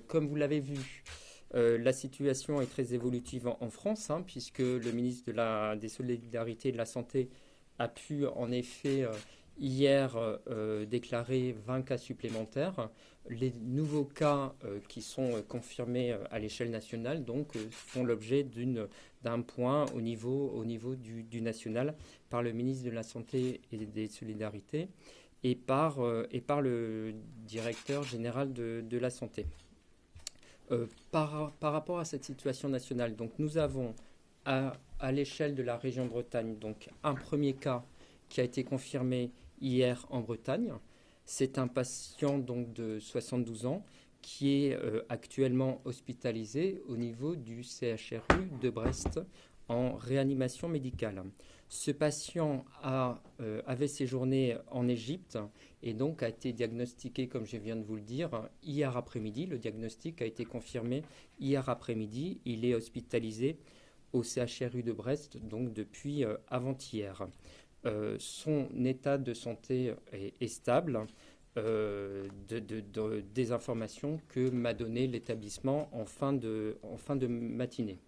Comme vous l'avez vu, la situation est très évolutive en France, hein, puisque le ministre des Solidarités et de la Santé a pu en effet hier déclarer 20 cas supplémentaires. Les nouveaux cas qui sont confirmés à l'échelle nationale donc, font l'objet d'un point au niveau du national par le ministre de la Santé et des Solidarités et par le directeur général de la Santé. Par rapport à cette situation nationale, donc nous avons à l'échelle de la région Bretagne donc un premier cas qui a été confirmé hier en Bretagne. C'est un patient donc de 72 ans qui est actuellement hospitalisé au niveau du CHRU de Brest en réanimation médicale. Ce patient avait séjourné en Égypte et donc a été diagnostiqué, comme je viens de vous le dire, hier après-midi. Le diagnostic a été confirmé hier après-midi. Il est hospitalisé au CHRU de Brest donc depuis avant-hier. Son état de santé est stable. Des informations que m'a donné l'établissement en fin de matinée.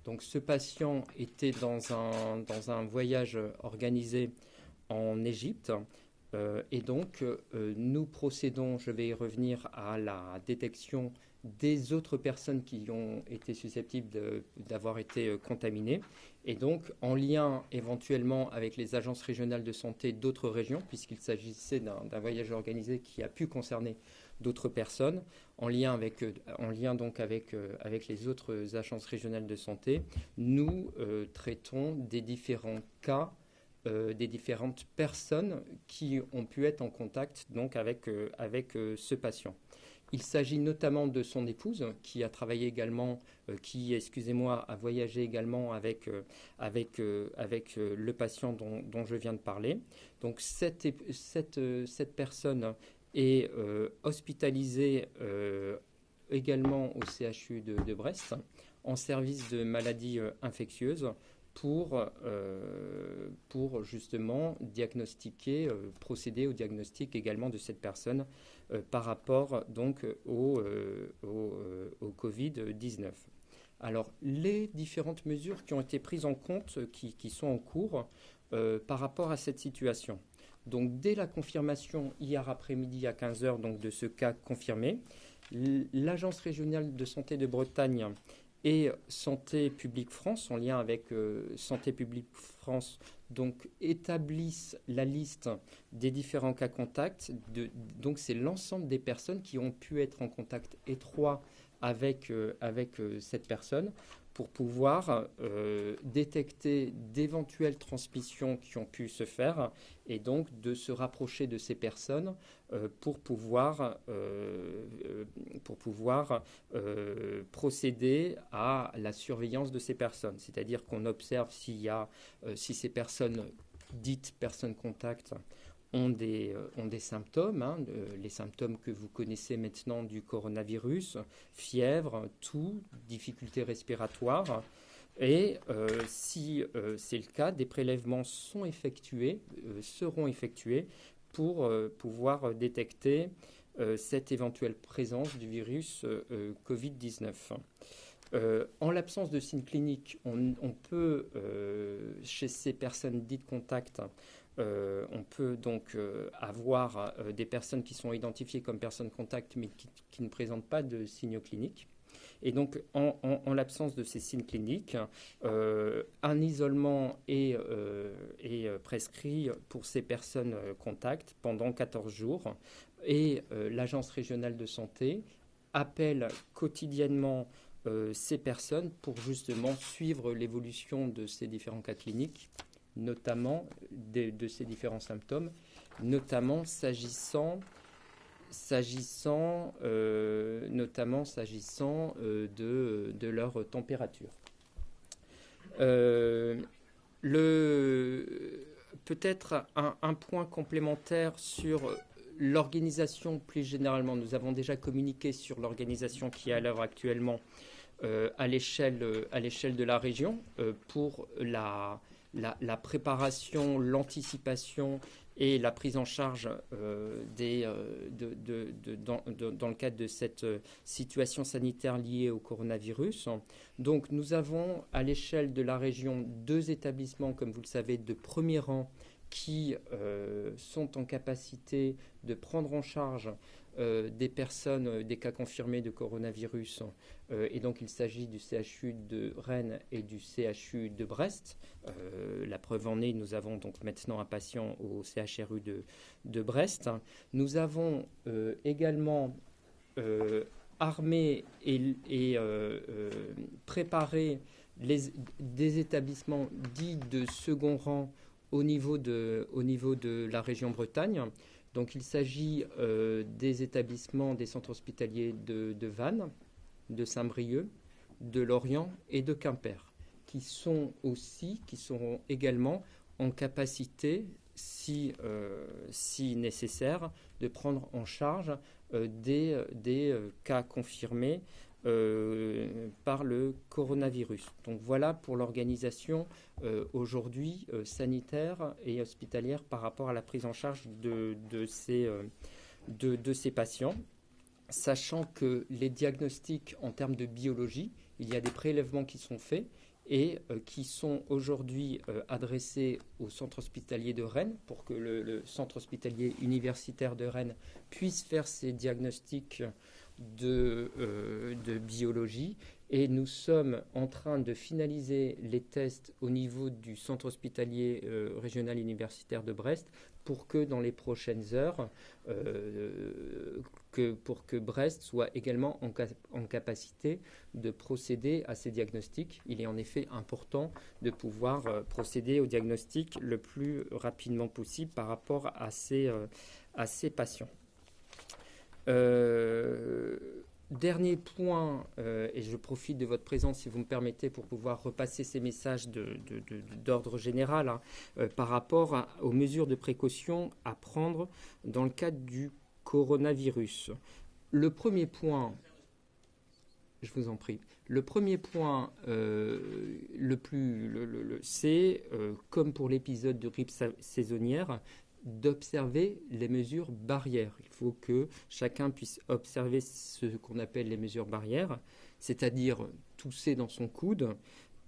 Donc ce patient était dans un voyage organisé en Égypte et donc nous procédons, je vais y revenir, à la détection des autres personnes qui ont été susceptibles d'avoir été contaminées et donc en lien éventuellement avec les agences régionales de santé d'autres régions puisqu'il s'agissait d'un voyage organisé qui a pu concerner d'autres personnes, en lien donc avec les autres agences régionales de santé, nous traitons des différents cas, des différentes personnes qui ont pu être en contact donc avec ce patient. Il s'agit notamment de son épouse qui a travaillé également, a voyagé également avec le patient dont je viens de parler. Donc cette personne est hospitalisée également au CHU de Brest en service de maladies infectieuses pour justement procéder au diagnostic également de cette personne par rapport donc au Covid-19. Alors, les différentes mesures qui ont été prises en compte, qui sont en cours par rapport à cette situation. Donc, dès la confirmation hier après-midi à 15h donc, de ce cas confirmé, l'Agence régionale de santé de Bretagne et Santé publique France, en lien avec Santé publique France, donc établissent la liste des différents cas contacts. Donc c'est l'ensemble des personnes qui ont pu être en contact étroit avec cette personne pour pouvoir détecter d'éventuelles transmissions qui ont pu se faire et donc de se rapprocher de ces personnes pour pouvoir procéder à la surveillance de ces personnes. C'est-à-dire qu'on observe si ces personnes, dites personnes contacts, ont des symptômes, hein, les symptômes que vous connaissez maintenant du coronavirus, fièvre, toux, difficultés respiratoires. Et si c'est le cas, des prélèvements seront effectués pour pouvoir détecter cette éventuelle présence du virus Covid-19. En l'absence de signes cliniques, on peut, chez ces personnes dites contacts, on peut donc avoir des personnes qui sont identifiées comme personnes contacts mais qui ne présentent pas de signaux cliniques. Et donc, en l'absence de ces signes cliniques, un isolement est prescrit pour ces personnes contacts pendant 14 jours. Et l'Agence régionale de santé appelle quotidiennement ces personnes pour justement suivre l'évolution de ces différents cas cliniques, notamment de ces différents symptômes, notamment s'agissant de leur température. Peut-être un point complémentaire sur l'organisation plus généralement. Nous avons déjà communiqué sur l'organisation qui est à l'heure actuellement à l'échelle de la région pour la préparation, l'anticipation et la prise en charge dans le cadre de cette situation sanitaire liée au coronavirus. Donc nous avons à l'échelle de la région 2 établissements, comme vous le savez, de premier rang qui sont en capacité de prendre en charge des personnes, des cas confirmés de coronavirus. Et donc il s'agit du CHU de Rennes et du CHU de Brest. La preuve en est, nous avons donc maintenant un patient au CHRU de Brest. Nous avons également armé et préparé des établissements dits de second rang au niveau de la région Bretagne. Donc il s'agit des établissements des centres hospitaliers de Vannes, de Saint-Brieuc, de Lorient et de Quimper, qui seront également en capacité, si nécessaire, de prendre en charge des cas confirmés par le coronavirus. Donc voilà pour l'organisation aujourd'hui sanitaire et hospitalière par rapport à la prise en charge de ces patients, sachant que les diagnostics en termes de biologie, il y a des prélèvements qui sont faits et qui sont aujourd'hui adressés au centre hospitalier de Rennes pour que le centre hospitalier universitaire de Rennes puisse faire ces diagnostics de biologie, et nous sommes en train de finaliser les tests au niveau du centre hospitalier régional universitaire de Brest pour que dans les prochaines heures, pour que Brest soit également en capacité de procéder à ces diagnostics. Il est en effet important de pouvoir procéder au diagnostic le plus rapidement possible par rapport à ces patients. Dernier point, et je profite de votre présence si vous me permettez pour pouvoir repasser ces messages d'ordre général par rapport aux mesures de précaution à prendre dans le cadre du coronavirus. Le premier point, je vous en prie, le premier point, c'est, comme pour l'épisode de grippe saisonnière, d'observer les mesures barrières. Il faut que chacun puisse observer ce qu'on appelle les mesures barrières, c'est-à-dire tousser dans son coude,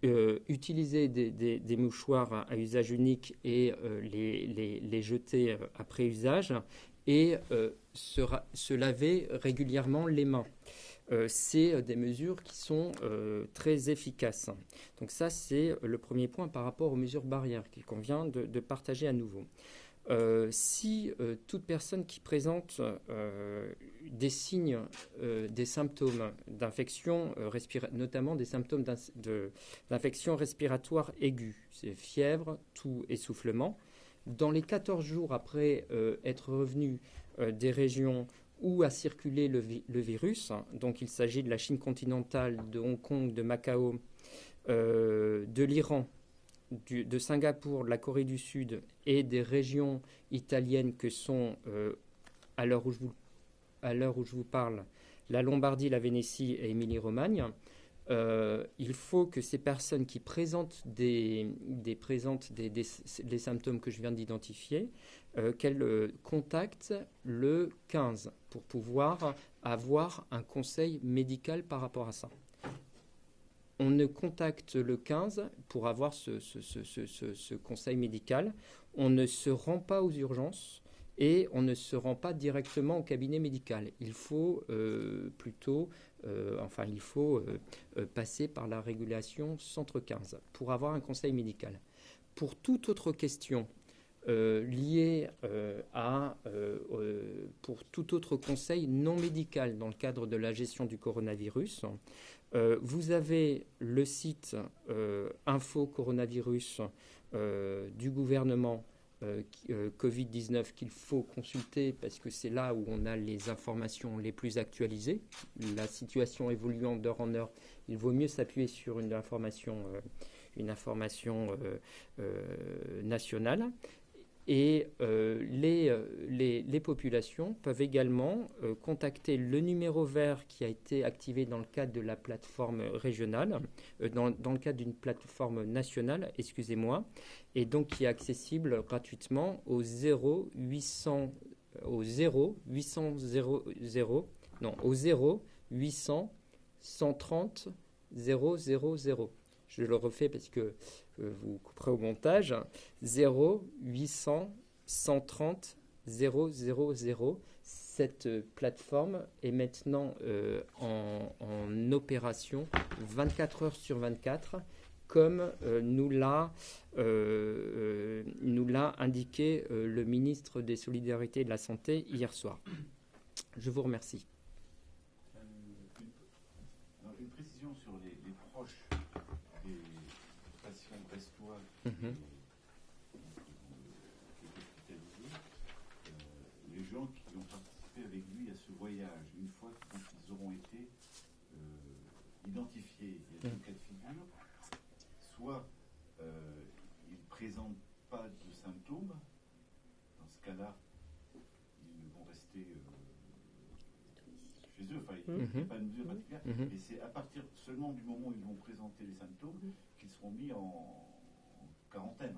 utiliser des mouchoirs à usage unique et les jeter après usage, et se laver régulièrement les mains. C'est des mesures qui sont très efficaces. Donc ça, c'est le premier point par rapport aux mesures barrières qu'il convient de partager à nouveau. Si toute personne qui présente des signes, des symptômes d'infection, notamment des symptômes d'infection respiratoire aiguë, c'est fièvre, toux, essoufflement, dans les 14 jours après être revenu des régions où a circulé le virus, donc il s'agit de la Chine continentale, de Hong Kong, de Macao, de l'Iran, de Singapour, de la Corée du Sud et des régions italiennes que sont, à l'heure où je vous parle, la Lombardie, la Vénétie et Émilie-Romagne, il faut que ces personnes qui présentent les symptômes que je viens d'identifier, qu'elles contactent le 15 pour pouvoir avoir un conseil médical par rapport à ça. On ne contacte le 15 pour avoir ce conseil médical. On ne se rend pas aux urgences et on ne se rend pas directement au cabinet médical. Il faut passer par la régulation Centre 15 pour avoir un conseil médical. Pour toute autre question liée pour tout autre conseil non médical dans le cadre de la gestion du coronavirus, vous avez le site Info Coronavirus du gouvernement Covid-19 qu'il faut consulter parce que c'est là où on a les informations les plus actualisées. La situation évoluant d'heure en heure, il vaut mieux s'appuyer sur une information nationale. Et les populations peuvent également contacter le numéro vert qui a été activé dans le cadre de la plateforme régionale, dans le cadre d'une plateforme nationale, excusez-moi, et donc qui est accessible gratuitement au 0 800 au 0 800 0 non au 0 800 130 000. Je le refais parce que vous couperez au montage. 0 800 130 000. Cette plateforme est maintenant en opération 24 heures sur 24, comme nous l'a indiqué le ministre des Solidarités et de la Santé hier soir. Je vous remercie. Une précision sur les proches des patients brestois qui étaient hospitalisés. Les gens qui ont participé avec lui à ce voyage, une fois qu'ils auront été identifiés, il y a deux cas de figure. Soit ils ne présentent pas de symptômes, dans ce cas-là, ils vont rester chez eux, enfin, il n'y a pas de mesure particulière, et c'est à partir seulement du moment où ils vont présenter les symptômes qu'ils seront mis en quarantaine.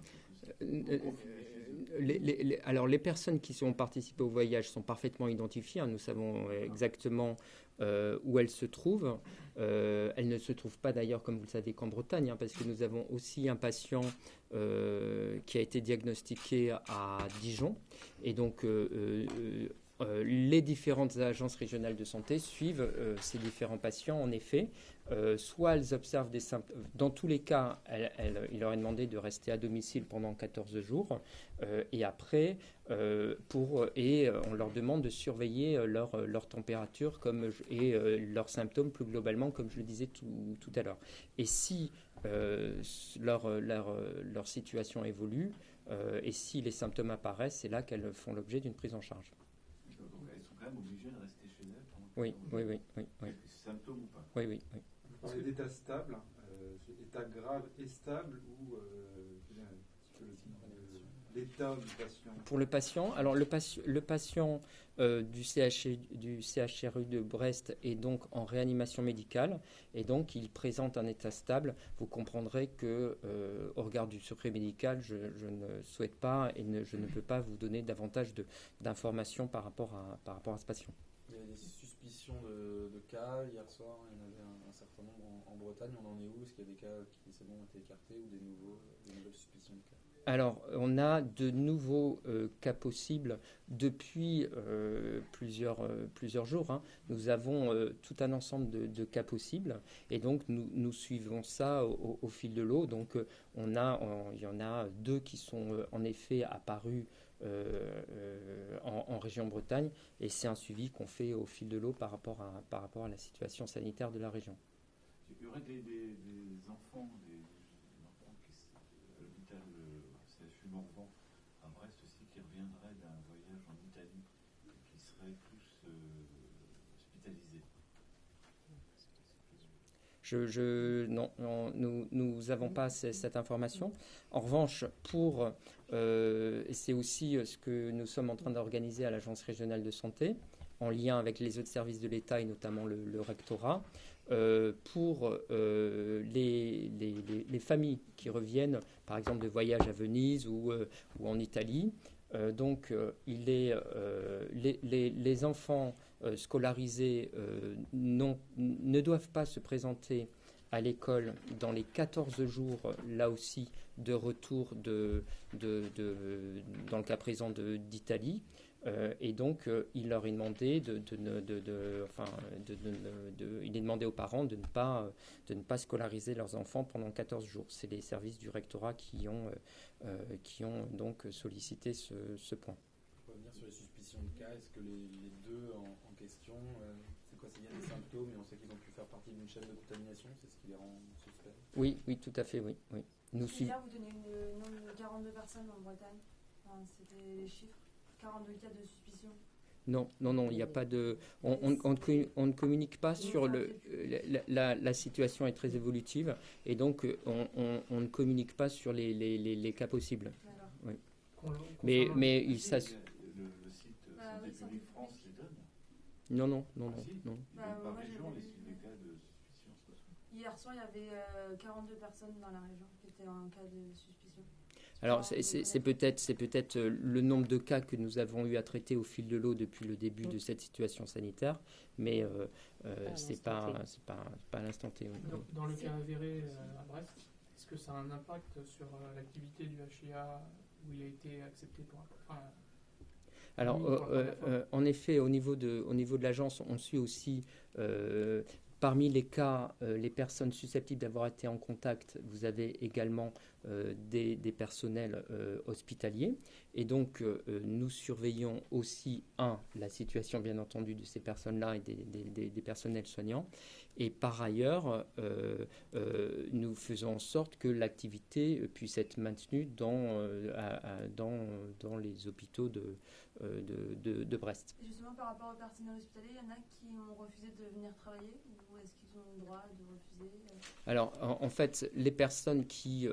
Alors, les personnes qui ont participé au voyage sont parfaitement identifiées. Nous savons exactement où elles se trouvent. Elles ne se trouvent pas d'ailleurs, comme vous le savez, qu'en Bretagne, parce que nous avons aussi un patient qui a été diagnostiqué à Dijon. Et donc, les différentes agences régionales de santé suivent ces différents patients, en effet. Soit elles observent des symptômes. Dans tous les cas, il leur est demandé de rester à domicile pendant 14 jours. Et après, on leur demande de surveiller leur température et leurs symptômes plus globalement, comme je le disais tout à l'heure. Et si leur situation évolue et si les symptômes apparaissent, c'est là qu'elles font l'objet d'une prise en charge. Donc elles sont quand même obligées de rester chez elles pendant oui. Symptômes ou pas? Oui. Vous parlez d'état stable, état grave et stable ou l'état du patient? Pour le patient, alors le patient du CHRU de Brest est donc en réanimation médicale et donc il présente un état stable. Vous comprendrez que au regard du secret médical, je ne souhaite pas et je ne peux pas vous donner davantage d'informations par rapport à ce patient. Il y a des suspicions de cas. Hier soir, il y en avait un certain nombre en Bretagne. On en est où? Est-ce qu'il y a des cas qui c'est bon, ont été écartés ou des nouvelles suspicions de cas? Alors, on a de nouveaux cas possibles depuis plusieurs jours. Nous avons tout un ensemble de cas possibles et donc nous suivons ça au fil de l'eau. Donc, il y en a 2 qui sont en effet apparus en région Bretagne et c'est un suivi qu'on fait au fil de l'eau par rapport à la situation sanitaire de la région. Il y aurait des enfants, des enfants qui à l'hôpital CHU Morvan à Brest aussi qui reviendraient d'un voyage en Italie et qui seraient tous hospitalisés. Non, nous n'avons pas cette information. En revanche, et c'est aussi ce que nous sommes en train d'organiser à l'Agence régionale de santé, en lien avec les autres services de l'État et notamment le rectorat, pour les familles qui reviennent, par exemple, de voyages à Venise ou en Italie. Les enfants scolarisés ne doivent pas se présenter à l'école dans les 14 jours, là aussi, de retour dans le cas présent d'Italie. Et donc, il leur est demandé il est demandé aux parents de ne pas scolariser leurs enfants pendant 14 jours. C'est les services du rectorat qui ont donc sollicité ce point. Pour revenir sur les suspicions de cas, est-ce que les 2 en question, c'est quoi? Il y a des symptômes et on sait qu'ils ont pu faire partie d'une chaîne de contamination, c'est ce qui les rend suspects? Oui, tout à fait, oui. Là, vous donnez le nombre de 42 personnes en Bretagne. C'était les chiffres. 42 cas de suspicion. Non, il n'y a pas de. On ne communique pas sur la situation est très évolutive et donc on ne communique pas sur les cas possibles. D'accord. Oui. Mais Si, il le site oui, Santé publique France les donne. non. Ah, si, Non. ils Bah, donnent par moi, région j'avais les vu. cas de suspicion. Hier soir, il y avait 42 personnes dans la région qui étaient en cas de suspicion. Alors, c'est peut-être le nombre de cas que nous avons eu à traiter au fil de l'eau depuis le début de cette situation sanitaire, mais c'est pas à l'instant T. Oui. Dans le cas avéré à Brest, est-ce que ça a un impact sur l'activité du HIA où il a été accepté pour... Alors, en effet, au niveau de l'agence, on suit aussi, parmi les cas, les personnes susceptibles d'avoir été en contact, vous avez également des personnels hospitaliers. Et donc, nous surveillons aussi, la situation, bien entendu, de ces personnes-là et des personnels soignants. Et par ailleurs, nous faisons en sorte que l'activité puisse être maintenue dans les hôpitaux de Brest. Et justement, par rapport au personnel hospitalier, il y en a qui ont refusé de venir travailler ou est-ce qu'ils ont le droit de refuser Alors, en fait, les personnes qui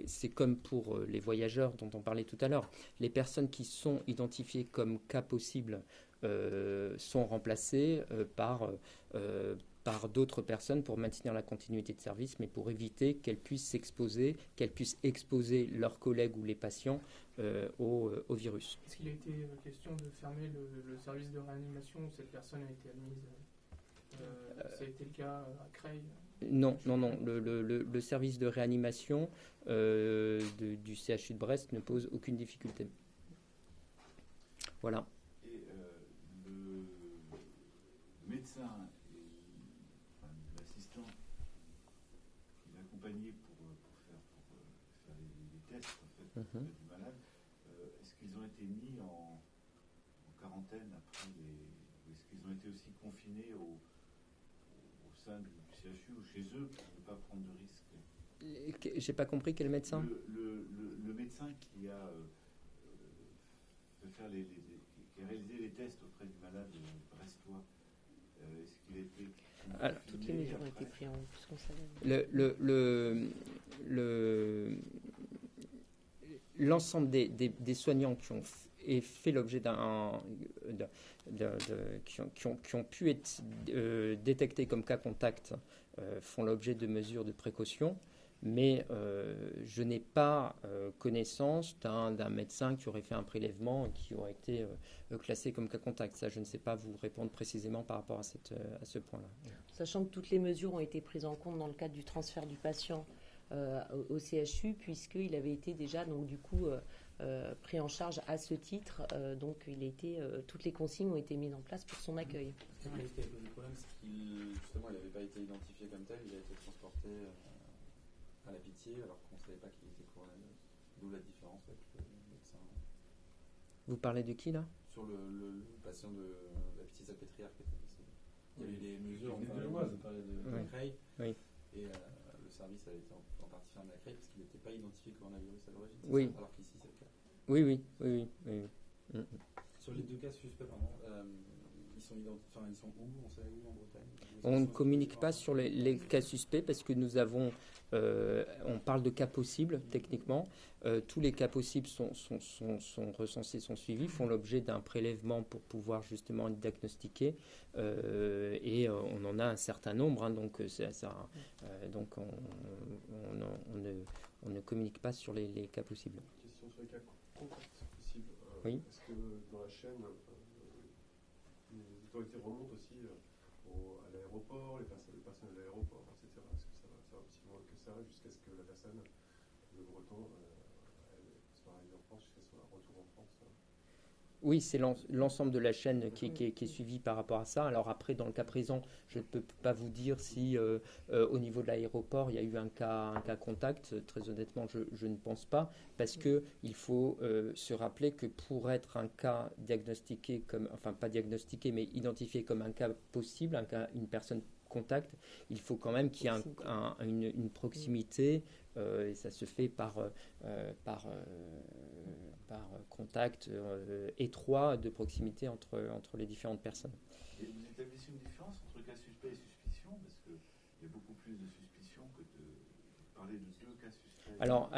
c'est comme pour les voyageurs dont on parlait tout à l'heure, les personnes qui sont identifiées comme cas possibles sont remplacées par d'autres personnes pour maintenir la continuité de service, mais pour éviter qu'elles puissent exposer leurs collègues ou les patients au virus. Est-ce qu'il a été question de fermer le service de réanimation où cette personne a été admise ça a été le cas à Creil? Non. Le service de réanimation du CHU de Brest ne pose aucune difficulté. Voilà. Et le médecin et l'assistant qui l'accompagnait pour faire les tests en fait, du malade, est-ce qu'ils ont été mis en quarantaine après ou est-ce qu'ils ont été aussi confinés au sein du CHU ou chez eux pour ne pas prendre de risques? J'ai pas compris quel médecin. Le médecin qui a qui a réalisé les tests auprès du malade brestois, est-ce qu'il a été Alors, toutes les mesures ont été prises en plus qu'on savait. L'ensemble des soignants qui ont fait l'objet qui ont pu être détectés comme cas contact font l'objet de mesures de précaution, mais je n'ai pas connaissance d'un médecin qui aurait fait un prélèvement et qui aurait été classé comme cas contact. Ça, je ne sais pas vous répondre précisément par rapport à ce point-là. Sachant que toutes les mesures ont été prises en compte dans le cadre du transfert du patient au CHU, puisqu'il avait été déjà, donc du coup, pris en charge à ce titre. Donc, toutes les consignes ont été mises en place pour son accueil. Ce qui a posé problème, c'est qu'il n'avait pas été identifié comme tel, il a été transporté à la Pitié, alors qu'on ne savait pas qu'il était coronavirus. D'où la différence avec le médecin. Vous parlez de qui, là? Sur le patient de la Pitié-Salpêtrière qui était décédé. Il y avait des mesures, on parlait de Creil, oui. Et le service a été en partie fermé à Creil parce qu'il n'était pas identifié coronavirus à l'origine, oui. Alors qu'ici c'est le cas. Oui. Sur les deux cas suspects, ils sont où? On sait où en Bretagne? On ne communique pas sur les cas suspects parce que on parle de cas possibles techniquement. Tous les cas possibles sont recensés, sont suivis, font l'objet d'un prélèvement pour pouvoir justement être diagnostiqués. Et on en a un certain nombre, donc on ne communique pas sur les cas possibles. Question sur les cas contacts possibles. Oui. Est-ce que dans la chaîne, les autorités remontent aussi à l'aéroport, les personnes de l'aéroport, etc. Est-ce que ça va aussi loin que ça, jusqu'à ce que la personne, le breton, soit arrivée en France, jusqu'à son retour en France? Oui, c'est l'ensemble de la chaîne qui est suivie par rapport à ça. Alors après, dans le cas présent, je ne peux pas vous dire si au niveau de l'aéroport, il y a eu un cas contact. Très honnêtement, je ne pense pas, parce qu'il faut se rappeler que pour être un cas diagnostiqué pas diagnostiqué, mais identifié comme un cas possible, une personne contact, il faut quand même qu'il y ait une proximité, et ça se fait par contact étroit de proximité entre les différentes personnes. Et vous établissez une différence entre cas suspect et suspicion, parce qu'il y a beaucoup plus de suspicion que de parlez de 2 cas suspects. Alors,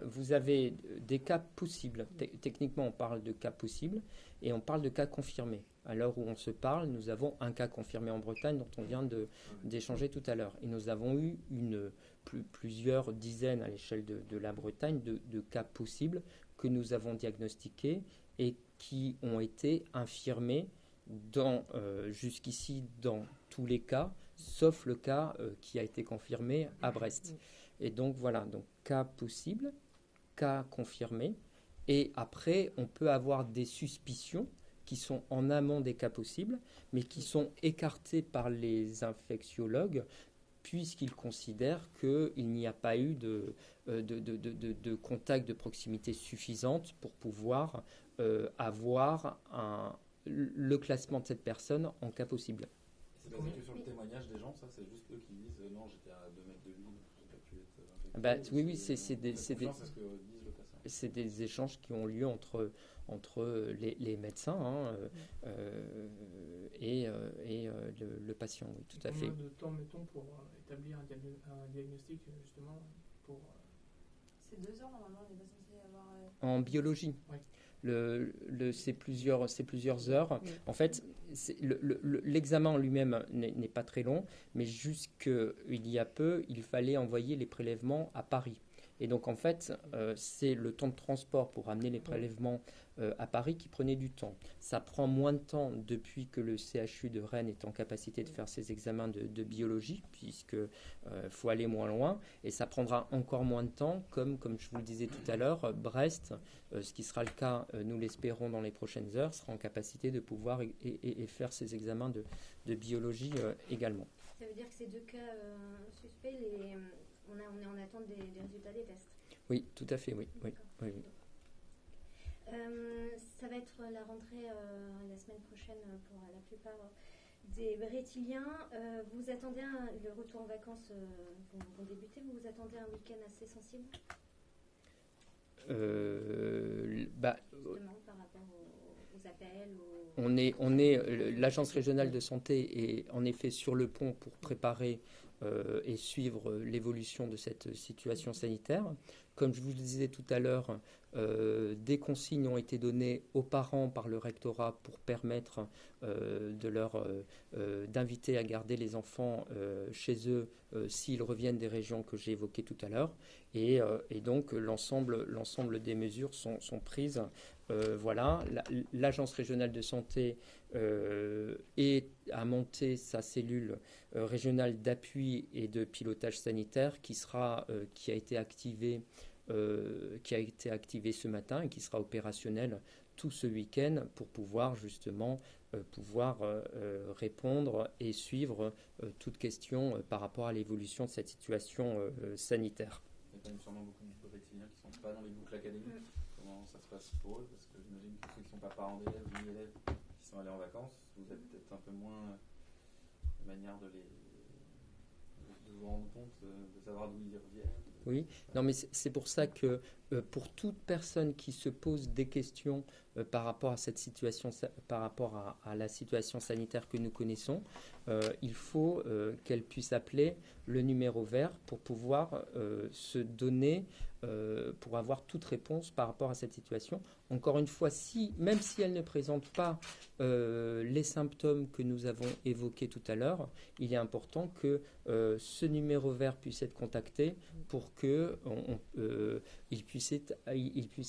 vous avez des cas possibles. Techniquement, on parle de cas possibles et on parle de cas confirmés. À l'heure où on se parle, nous avons un cas confirmé en Bretagne dont on vient d'échanger tout à l'heure. Et nous avons eu plusieurs dizaines à l'échelle de la Bretagne de cas possibles que nous avons diagnostiqués et qui ont été infirmés jusqu'ici dans tous les cas, sauf le cas qui a été confirmé à Brest. Et donc voilà, donc cas possible, cas confirmé, et après on peut avoir des suspicions qui sont en amont des cas possibles, mais qui sont écartées par les infectiologues puisqu'ils considèrent qu'il n'y a pas eu de contact de proximité suffisante pour pouvoir avoir le classement de cette personne en cas possible. C'est basé que sur le témoignage des gens, ça c'est juste eux qui disent non, j'étais à 2 mètres de lui, donc j'ai pas pu être infecté. Oui, c'est des échanges qui ont lieu entre les médecins et le patient, oui, tout à fait. Combien de temps mettons pour établir un diagnostic justement pour... C'est 2 heures normalement, on n'est pas censé avoir... En biologie, Oui. c'est plusieurs heures. Oui. En fait, l'examen en lui-même n'est pas très long, mais jusqu'il y a peu, il fallait envoyer les prélèvements à Paris. Et donc, en fait, c'est le temps de transport pour amener les prélèvements à Paris qui prenait du temps. Ça prend moins de temps depuis que le CHU de Rennes est en capacité de faire ses examens de biologie, puisqu'il faut aller moins loin. Et ça prendra encore moins de temps, comme je vous le disais tout à l'heure, Brest, ce qui sera le cas, nous l'espérons, dans les prochaines heures, sera en capacité de pouvoir et faire ses examens de biologie également. Ça veut dire que ces 2 cas suspects, on est en attente des résultats des tests. Oui, tout à fait, oui. Ça va être la rentrée la semaine prochaine pour la plupart des Brétiliens. Vous attendez le retour en vacances vont débuter, vous attendez un week-end assez sensible justement par rapport aux appels l'agence régionale de santé est en effet sur le pont pour préparer et suivre l'évolution de cette situation sanitaire. Comme je vous le disais tout à l'heure, des consignes ont été données aux parents par le rectorat pour permettre d'inviter à garder les enfants chez eux s'ils reviennent des régions que j'ai évoquées tout à l'heure. Et donc l'ensemble des mesures sont prises. Voilà, l'agence régionale de santé a monté sa cellule régionale d'appui et de pilotage sanitaire qui a été activée ce matin et qui sera opérationnelle tout ce week-end pour pouvoir justement répondre et suivre toute question par rapport à l'évolution de cette situation sanitaire. Il y a quand même sûrement beaucoup de Brétiliens qui ne sont pas dans les boucles académiques. Comment ça se passe pour eux? Parce que j'imagine que ceux qui ne sont pas parents d'élèves ou élèves qui sont allés en vacances, vous avez peut-être un peu moins de manière de vous rendre compte, de savoir d'où ils reviennent. Oui, non, mais c'est pour ça que pour toute personne qui se pose des questions par rapport à cette situation, par rapport à la situation sanitaire que nous connaissons, il faut qu'elle puisse appeler le numéro vert pour pouvoir se donner, pour avoir toute réponse par rapport à cette situation. Encore une fois, même si elle ne présente pas les symptômes que nous avons évoqués tout à l'heure, il est important que ce numéro vert puisse être contacté pour qu'il puisse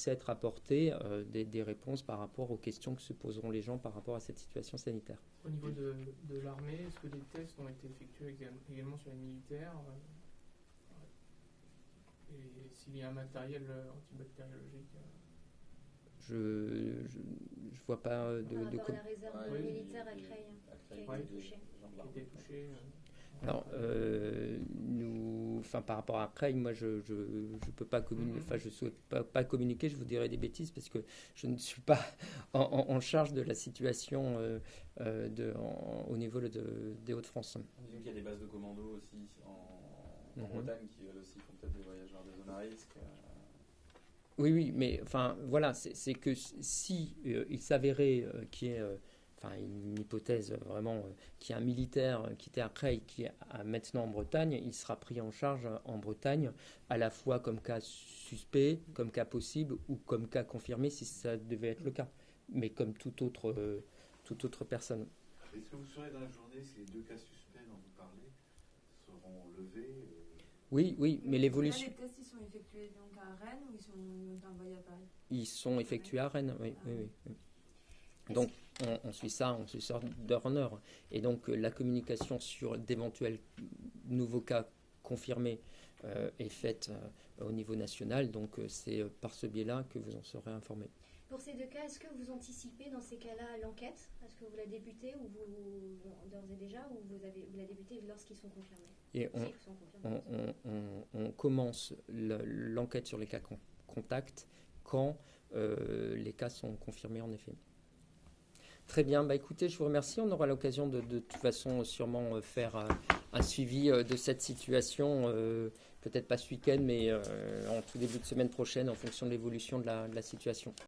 être apporté des réponses par rapport aux questions que se poseront les gens par rapport à cette situation sanitaire. Au niveau de l'armée, est-ce que des tests ont été effectués également sur les militaires et s'il y a un matériel antibactériologique Je vois pas par rapport à la réserve militaire à Creil qui a été touchée. Alors, par rapport à Creil, moi, je peux pas communiquer. Enfin, je souhaite pas communiquer. Je vous dirai des bêtises parce que je ne suis pas en charge de la situation au niveau des Hauts-de-France. Disons qu'il y a des bases de commando aussi en Bretagne qui elles aussi font peut-être des voyageurs des zones à risque. Oui, mais enfin voilà, c'est que si il s'avérait qu'il y ait une hypothèse vraiment, qu'il y a un militaire qui était à Creil, qui est maintenant en Bretagne, il sera pris en charge en Bretagne, à la fois comme cas suspect, comme cas possible ou comme cas confirmé si ça devait être le cas, mais comme toute autre personne. Est-ce que vous saurez dans la journée si les 2 cas suspects dont vous parlez seront levés Oui, mais l'évolution... Là, les tests, ils sont effectués donc à Rennes ou ils sont envoyés à Paris? Ils sont effectués à Rennes, oui. Donc, on suit ça d'heure en heure. Et donc, la communication sur d'éventuels nouveaux cas confirmés est faite au niveau national. Donc, c'est par ce biais-là que vous en serez informés. Pour ces 2 cas, est-ce que vous anticipez dans ces cas-là l'enquête? Est-ce que vous la débutez ou d'ores et déjà, ou vous la débutez lorsqu'ils sont confirmés? Et on commence l'enquête sur les cas contacts quand les cas sont confirmés en effet. Très bien, écoutez, je vous remercie. On aura l'occasion de toute façon sûrement faire un suivi de cette situation, peut-être pas ce week-end, mais en tout début de semaine prochaine en fonction de l'évolution de la situation.